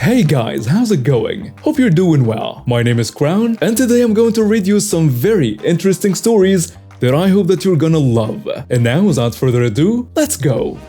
Hey guys, how's it going? Hope you're doing well. My name is Crown, and today I'm going to read you some very interesting stories that I hope that you're gonna love. And now, without further ado, let's go!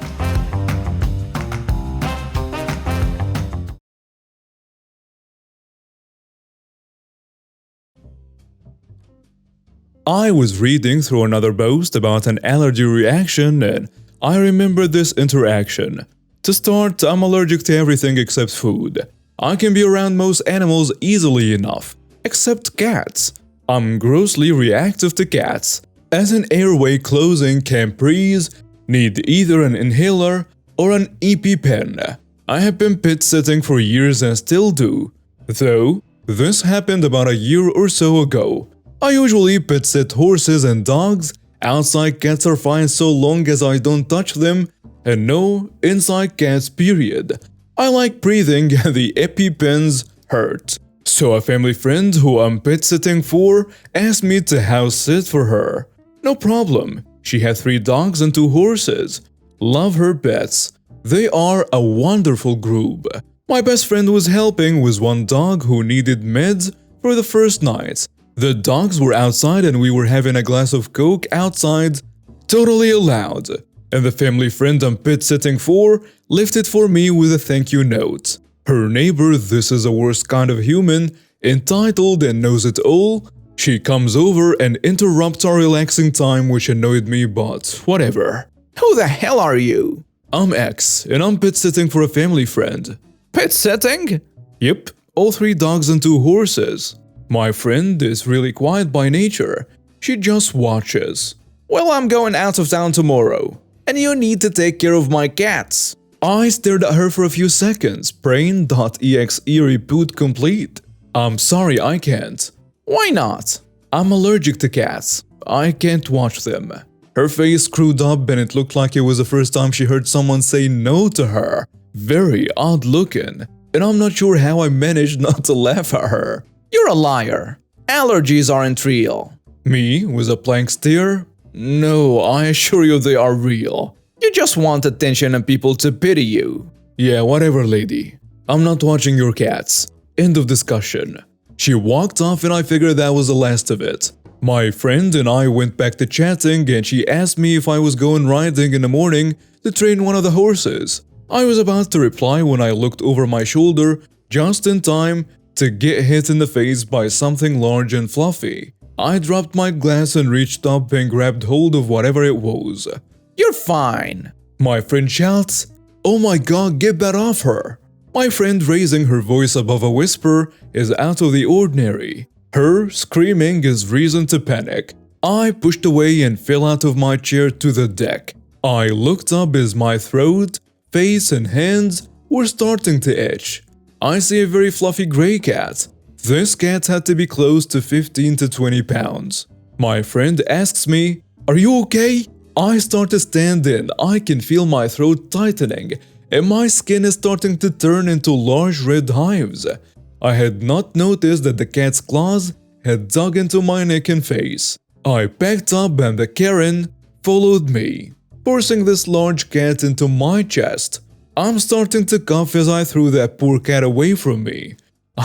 I was reading through another post about an allergy reaction, and I remember this interaction. To start, I'm allergic to everything except food. I can be around most animals easily enough, except cats. I'm grossly reactive to cats. As an airway closing can't breathe, need either an inhaler or an EpiPen. I have been pet sitting for years and still do. Though, this happened about a year or so ago. I usually pet sit horses and dogs. Outside cats are fine so long as I don't touch them, and no inside cats period. I like breathing and the EpiPens hurt. So a family friend who I'm pet sitting for asked me to house sit for her. No problem. She had 3 dogs and 2 horses. Love her pets. They are a wonderful group. My best friend was helping with one dog who needed meds for the first night. The dogs were outside and we were having a glass of Coke outside, totally allowed. And the family friend I'm pet sitting for left it for me with a thank you note. Her neighbor, this is the worst kind of human, entitled and knows it all. She comes over and interrupts our relaxing time, which annoyed me, but whatever. Who the hell are you? I'm X, and I'm pet sitting for a family friend. Pet sitting? Yep, all 3 dogs and 2 horses. My friend is really quiet by nature. She just watches. Well, I'm going out of town tomorrow, and you need to take care of my cats. I stared at her for a few seconds, brain.exe reboot complete. I'm sorry, I can't. Why not? I'm allergic to cats. I can't watch them. Her face screwed up and it looked like it was the first time she heard someone say no to her. Very odd looking, and I'm not sure how I managed not to laugh at her. You're a liar. Allergies aren't real. Me, with a blank stare? No, I assure you they are real. You just want attention and people to pity you. Yeah, whatever, lady. I'm not watching your cats. End of discussion. She walked off and I figured that was the last of it. My friend and I went back to chatting and she asked me if I was going riding in the morning to train one of the horses. I was about to reply when I looked over my shoulder just in time to get hit in the face by something large and fluffy. I dropped my glass and reached up and grabbed hold of whatever it was. You're fine. My friend shouts, "Oh my god, get that off her." My friend raising her voice above a whisper is out of the ordinary. Her screaming is reason to panic. I pushed away and fell out of my chair to the deck. I looked up as my throat, face and hands were starting to itch. I see a very fluffy gray cat. This cat had to be close to 15 to 20 pounds. My friend asks me, "Are you okay?" I start to stand and I can feel my throat tightening and my skin is starting to turn into large red hives. I had not noticed that the cat's claws had dug into my neck and face. I packed up and the Karen followed me, forcing this large cat into my chest. I'm starting to cough as I threw that poor cat away from me.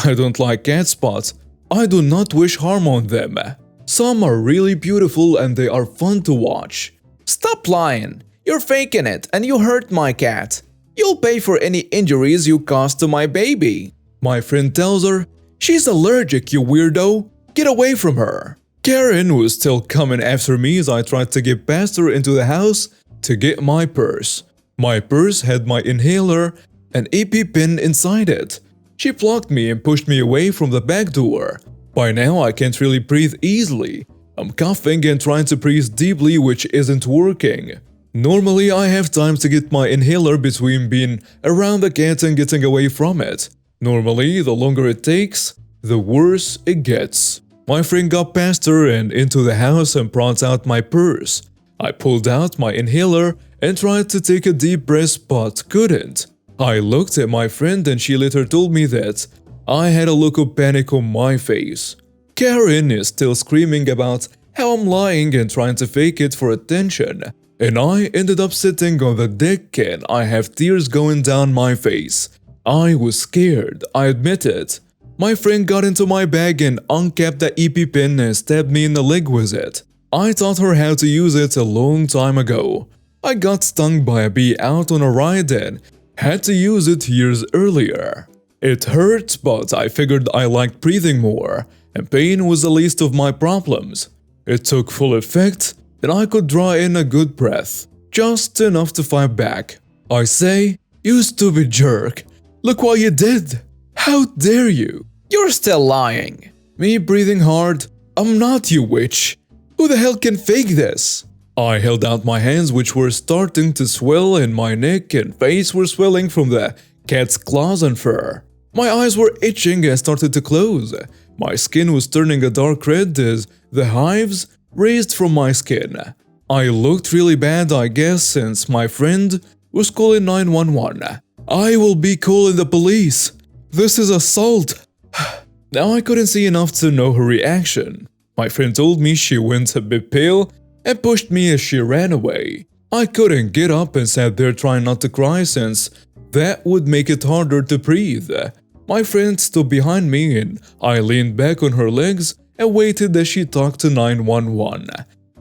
I don't like cats, but I do not wish harm on them. Some are really beautiful and they are fun to watch. Stop lying. You're faking it and you hurt my cat. You'll pay for any injuries you caused to my baby. My friend tells her, "She's allergic, you weirdo. Get away from her." Karen was still coming after me as I tried to get past her into the house to get my purse. My purse had my inhaler and EpiPen inside it. She blocked me and pushed me away from the back door. By now I can't really breathe easily. I'm coughing and trying to breathe deeply, which isn't working. Normally I have time to get my inhaler between being around the cat and getting away from it. Normally the longer it takes, the worse it gets. My friend got past her and into the house and brought out my purse. I pulled out my inhaler and tried to take a deep breath but couldn't. I looked at my friend and she later told me that I had a look of panic on my face. Karen is still screaming about how I'm lying and trying to fake it for attention. And I ended up sitting on the deck and I have tears going down my face. I was scared, I admit it. My friend got into my bag and uncapped the EpiPen and stabbed me in the leg with it. I taught her how to use it a long time ago. I got stung by a bee out on a ride and had to use it years earlier. It hurt, but I figured I liked breathing more, and pain was the least of my problems. It took full effect, and I could draw in a good breath, just enough to fight back. I say, "You stupid jerk, look what you did! How dare you!" You're still lying. Me breathing hard, "I'm not, you witch! Who the hell can fake this?" I held out my hands, which were starting to swell, and my neck and face were swelling from the cat's claws and fur. My eyes were itching and started to close. My skin was turning a dark red as the hives raised from my skin. I looked really bad, I guess, since my friend was calling 911. "I will be calling the police. This is assault." Now I couldn't see enough to know her reaction. My friend told me she went a bit pale and pushed me as she ran away. I couldn't get up and sat there trying not to cry since that would make it harder to breathe. My friend stood behind me and I leaned back on her legs and waited as she talked to 911.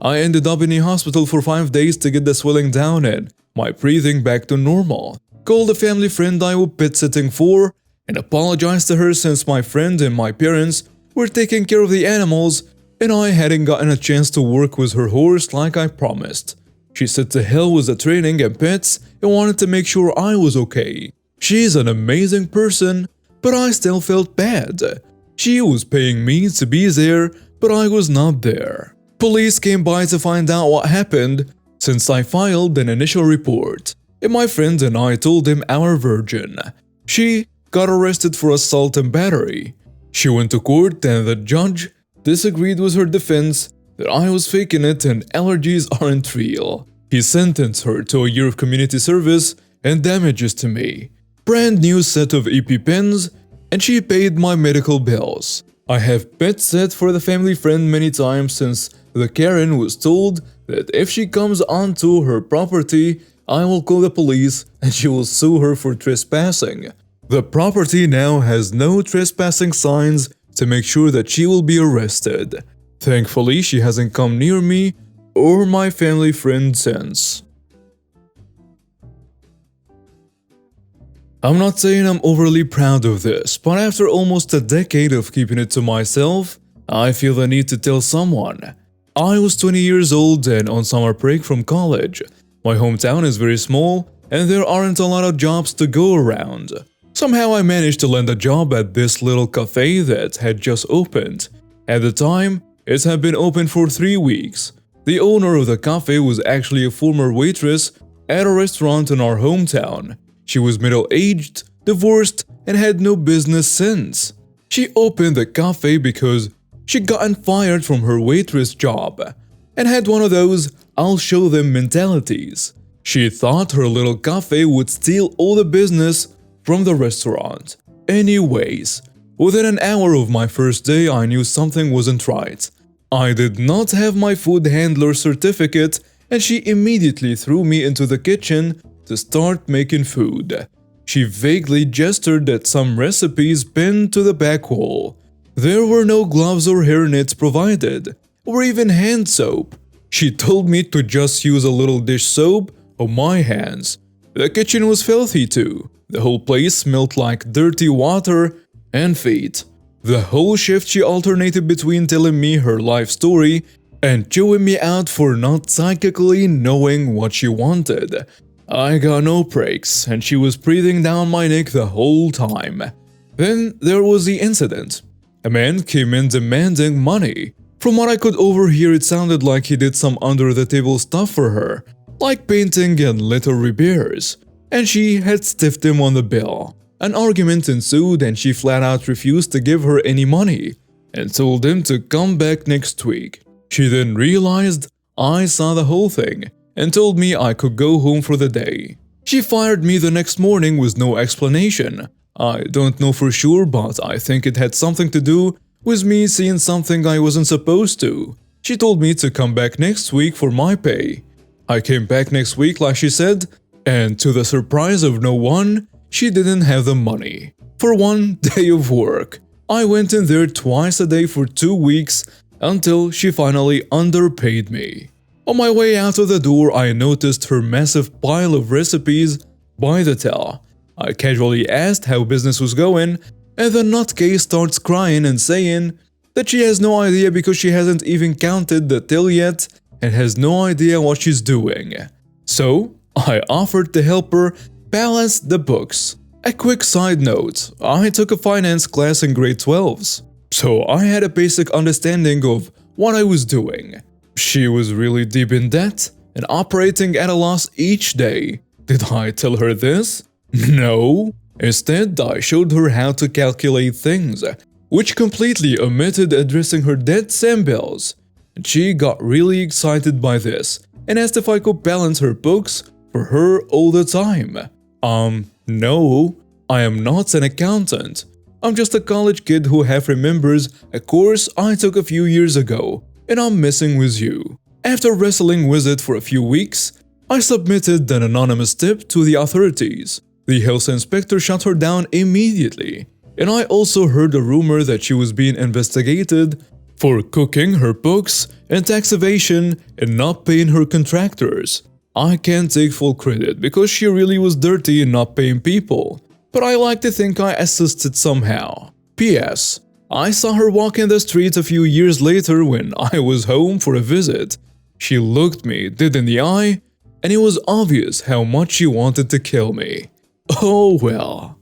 I ended up in the hospital for 5 days to get the swelling down and my breathing back to normal. Called a family friend I was pet sitting for and apologized to her since my friend and my parents were taking care of the animals and I hadn't gotten a chance to work with her horse like I promised. She said to hell with the training and pets and wanted to make sure I was okay. She's an amazing person, but I still felt bad. She was paying me to be there, but I was not there. Police came by to find out what happened since I filed an initial report, and my friend and I told him our version. She got arrested for assault and battery. She went to court and the judge disagreed with her defense that I was faking it and allergies aren't real. He sentenced her to a year of community service and damages to me. Brand new set of EpiPens, and she paid my medical bills. I have pet sat for the family friend many times since the Karen was told that if she comes onto her property, I will call the police and she will sue her for trespassing. The property now has no trespassing signs to make sure that she will be arrested. Thankfully, she hasn't come near me or my family friend since. I'm not saying I'm overly proud of this, but after almost a decade of keeping it to myself, I feel the need to tell someone. I was 20 years old and on summer break from college. My hometown is very small and there aren't a lot of jobs to go around. Somehow I managed to land a job at this little cafe that had just opened. At the time, it had been open for 3 weeks. The owner of the cafe was actually a former waitress at a restaurant in our hometown. She was middle-aged, divorced, and had no business since. She opened the cafe because she'd gotten fired from her waitress job and had one of those "I'll show them" mentalities. She thought her little cafe would steal all the business from the restaurant. Anyways, within an hour of my first day, I knew something wasn't right. I did not have my food handler certificate, and she immediately threw me into the kitchen to start making food. She vaguely gestured at some recipes pinned to the back wall. There were no gloves or hairnets provided, or even hand soap. She told me to just use a little dish soap on my hands. The kitchen was filthy too. The whole place smelled like dirty water and feet. The whole shift she alternated between telling me her life story and chewing me out for not psychically knowing what she wanted. I got no breaks and she was breathing down my neck the whole time. Then there was the incident. A man came in demanding money. From what I could overhear, it sounded like he did some under-the-table stuff for her, like painting and little repairs, and she had stiffed him on the bill. An argument ensued and she flat out refused to give her any money and told him to come back next week. She then realized I saw the whole thing and told me I could go home for the day. She fired me the next morning with no explanation. I don't know for sure, but I think it had something to do with me seeing something I wasn't supposed to. She told me to come back next week for my pay. I came back next week like she said, and to the surprise of no one, she didn't have the money for one day of work. I went in there twice a day for 2 weeks until she finally underpaid me. On my way out of the door, I noticed her massive pile of recipes by the till. I casually asked how business was going, and the nutcase starts crying and saying that she has no idea because she hasn't even counted the till yet and has no idea what she's doing. So, I offered to help her balance the books. A quick side note, I took a finance class in grade 12s, so I had a basic understanding of what I was doing. She was really deep in debt and operating at a loss each day. Did I tell her this? No. Instead, I showed her how to calculate things, which completely omitted addressing her debts and bills. She got really excited by this and asked if I could balance her books for her all the time. No, I am not an accountant. I'm just a college kid who half remembers a course I took a few years ago, and I'm messing with you. After wrestling with it for a few weeks, I submitted an anonymous tip to the authorities. The health inspector shut her down immediately, and I also heard a rumor that she was being investigated for cooking her books and tax evasion and not paying her contractors. I can't take full credit because she really was dirty and not paying people, but I like to think I assisted somehow. P.S. I saw her walking the street a few years later when I was home for a visit. She looked me dead in the eye, and it was obvious how much she wanted to kill me. Oh well.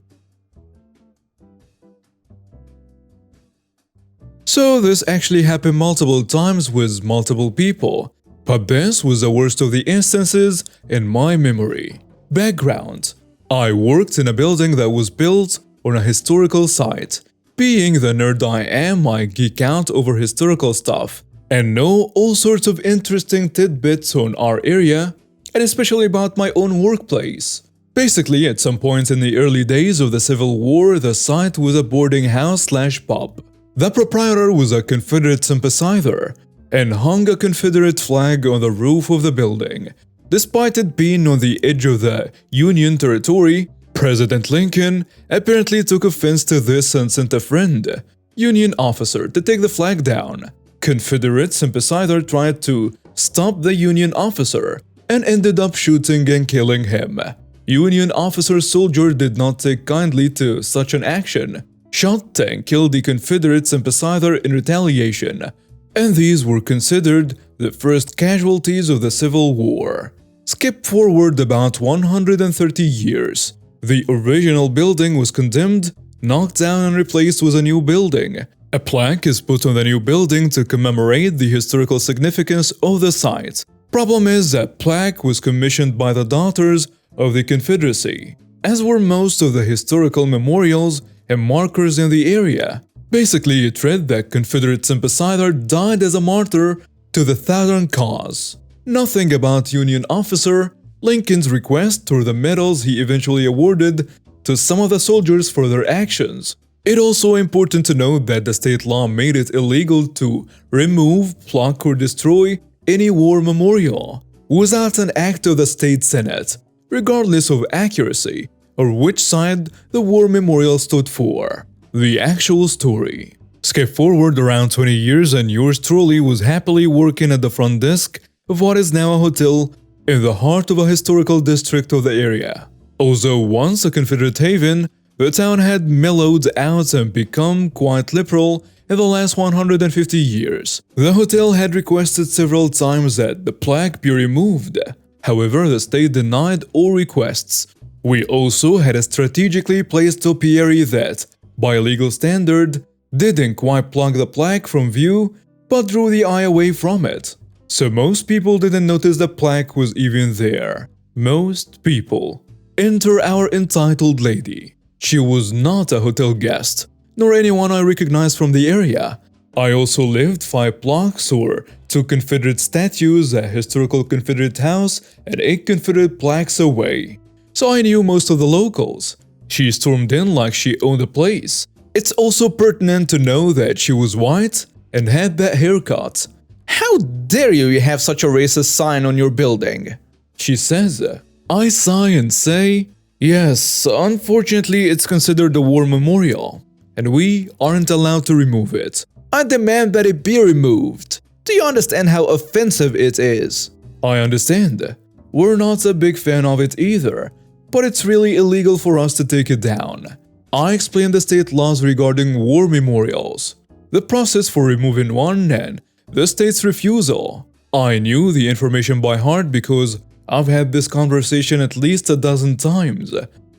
So this actually happened multiple times with multiple people, but this was the worst of the instances in my memory. Background: I worked in a building that was built on a historical site. Being the nerd I am, I geek out over historical stuff and know all sorts of interesting tidbits on our area, and especially about my own workplace. Basically, at some point in the early days of the Civil War, the site was a boarding house/pub. The proprietor was a Confederate sympathizer and hung a Confederate flag on the roof of the building. Despite it being on the edge of the Union territory, President Lincoln apparently took offense to this and sent a friend, Union officer, to take the flag down. Confederate sympathizer tried to stop the Union officer and ended up shooting and killing him. Union officer's soldier did not take kindly to such an action, shot and killed the Confederate sympathizer in retaliation, and these were considered the first casualties of the Civil War. Skip forward about 130 years. The original building was condemned, knocked down and replaced with a new building. A plaque is put on the new building to commemorate the historical significance of the site. Problem is that plaque was commissioned by the Daughters of the Confederacy, as were most of the historical memorials and markers in the area. Basically, it read that Confederate sympathizer died as a martyr to the Southern cause. Nothing about Union officer, Lincoln's request, or the medals he eventually awarded to some of the soldiers for their actions. It's also important to note that the state law made it illegal to remove, block, or destroy any war memorial without an act of the state senate, regardless of accuracy or which side the war memorial stood for. The actual story. Skip forward around 20 years and yours truly was happily working at the front desk of what is now a hotel in the heart of a historical district of the area. Although once a Confederate haven, the town had mellowed out and become quite liberal in the last 150 years. The hotel had requested several times that the plaque be removed. However, the state denied all requests. We also had a strategically placed topiary that, by legal standard, didn't quite block the plaque from view, but drew the eye away from it. So most people didn't notice the plaque was even there. Most people. Enter our entitled lady. She was not a hotel guest, nor anyone I recognized from the area. I also lived 5 blocks or 2 Confederate statues, a historical Confederate house, and 8 Confederate plaques away. So I knew most of the locals. She stormed in like she owned the place. It's also pertinent to know that she was white and had that haircut. How dare you have such a racist sign on your building? She says, I sigh and say, Yes, unfortunately, it's considered a war memorial, and we aren't allowed to remove it. I demand that it be removed. Do you understand how offensive it is? I understand. We're not a big fan of it either, but it's really illegal for us to take it down. I explained the state laws regarding war memorials, the process for removing one, and the state's refusal. I knew the information by heart because I've had this conversation at least a dozen times.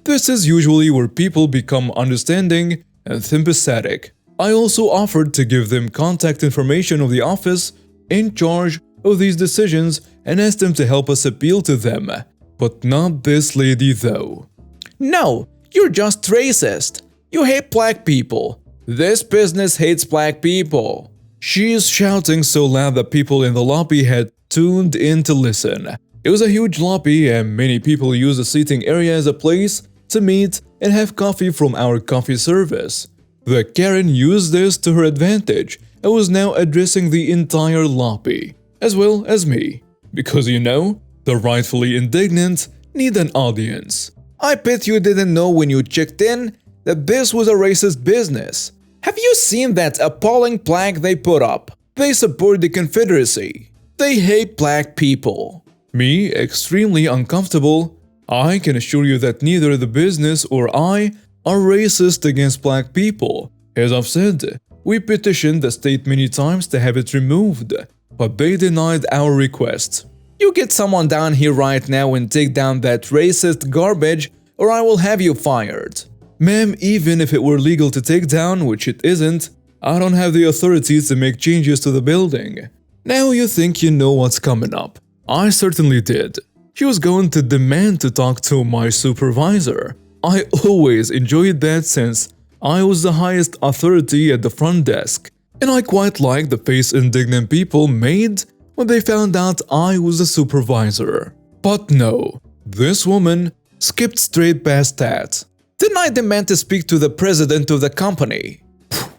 This is usually where people become understanding and sympathetic. I also offered to give them contact information of the office in charge of these decisions and asked them to help us appeal to them. But not this lady though. No, you're just racist. You hate black people. This business hates black people. She's shouting so loud that people in the lobby had tuned in to listen. It was a huge lobby and many people use the seating area as a place to meet and have coffee from our coffee service. The Karen used this to her advantage and was now addressing the entire lobby, as well as me. Because you know, the rightfully indignant need an audience. I bet you didn't know when you checked in that this was a racist business. Have you seen that appalling plaque they put up? They support the Confederacy. They hate black people. Me, extremely uncomfortable. I can assure you that neither the business or I are racist against black people. As I've said, we petitioned the state many times to have it removed, but they denied our request. You get someone down here right now and take down that racist garbage, or I will have you fired. Ma'am, even if it were legal to take down, which it isn't, I don't have the authority to make changes to the building. Now you think you know what's coming up. I certainly did. She was going to demand to talk to my supervisor. I always enjoyed that since I was the highest authority at the front desk, and I quite liked the face indignant people made when they found out I was the supervisor. But no, this woman skipped straight past that. Didn't I demand to speak to the president of the company?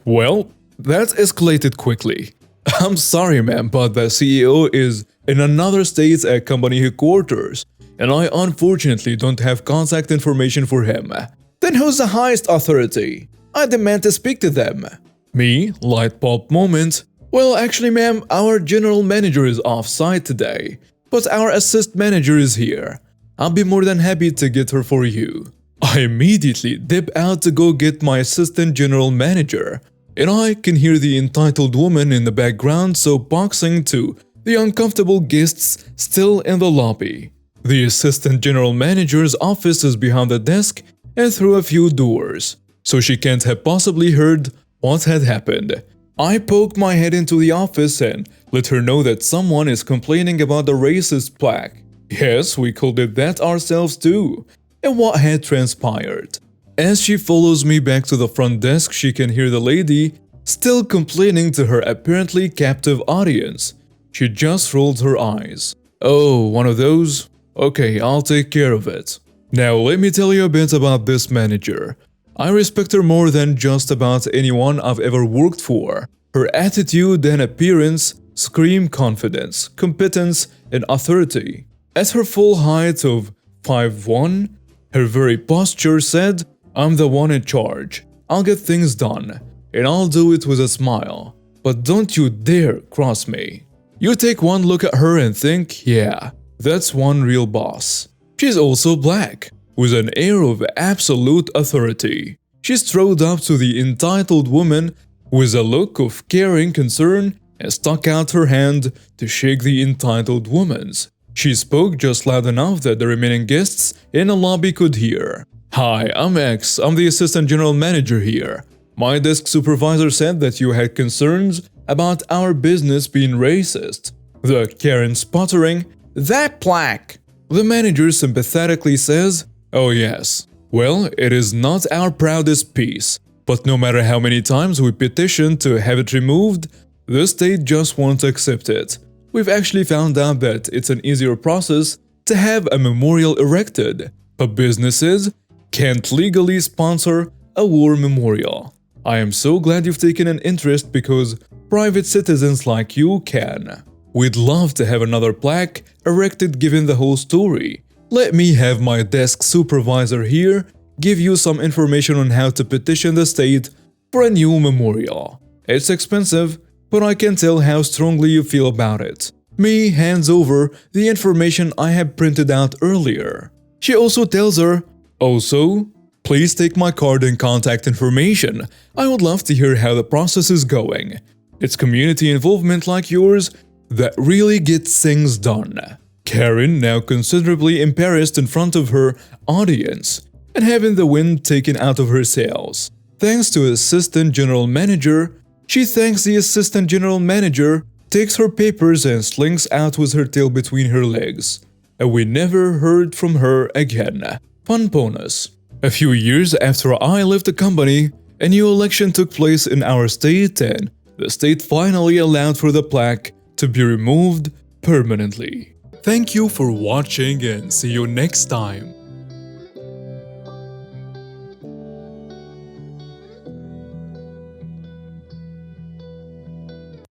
Well, that escalated quickly. I'm sorry, ma'am, but the CEO is in another state at company headquarters, and I unfortunately don't have contact information for him. Then who's the highest authority? I demand to speak to them. Me, light bulb moment. Well, actually, ma'am, our general manager is off-site today, but our assist manager is here. I'll be more than happy to get her for you. I immediately dip out to go get my assistant general manager, and I can hear the entitled woman in the background soapboxing to the uncomfortable guests still in the lobby. The assistant general manager's office is behind the desk and through a few doors, so she can't have possibly heard what had happened. I poked my head into the office and let her know that someone is complaining about the racist plaque. Yes, we called it that ourselves too, and what had transpired. As she follows me back to the front desk, she can hear the lady still complaining to her apparently captive audience. She just rolled her eyes. Oh, one of those? Okay, I'll take care of it. Now let me tell you a bit about this manager. I respect her more than just about anyone I've ever worked for. Her attitude and appearance scream confidence, competence, and authority. At her full height of 5'1", her very posture said, "I'm the one in charge. I'll get things done, and I'll do it with a smile. But don't you dare cross me." You take one look at her and think, yeah, that's one real boss. She's also black, with an air of absolute authority. She strode up to the entitled woman with a look of caring concern and stuck out her hand to shake the entitled woman's. She spoke just loud enough that the remaining guests in the lobby could hear. "Hi, I'm X. I'm the assistant general manager here. My desk supervisor said that you had concerns about our business being racist." The Karen sputtering, "That plaque!" The manager sympathetically says, "Oh yes. Well, it is not our proudest piece, but no matter how many times we petition to have it removed, the state just won't accept it. We've actually found out that it's an easier process to have a memorial erected, but businesses can't legally sponsor a war memorial. I am so glad you've taken an interest because private citizens like you can. We'd love to have another plaque erected given the whole story. Let me have my desk supervisor here give you some information on how to petition the state for a new memorial. It's expensive, but I can tell how strongly you feel about it. Me hands over the information I have printed out earlier. She also tells her, also, please take my card and contact information. I would love to hear how the process is going. It's community involvement like yours that really gets things done. Karen, now considerably embarrassed in front of her audience and having the wind taken out of her sails. Thanks to Assistant General Manager, she thanks the Assistant General Manager, takes her papers and slinks out with her tail between her legs. And we never heard from her again. Fun bonus. A few years after I left the company, a new election took place in our state and the state finally allowed for the plaque to be removed permanently. Thank you for watching and see you next time.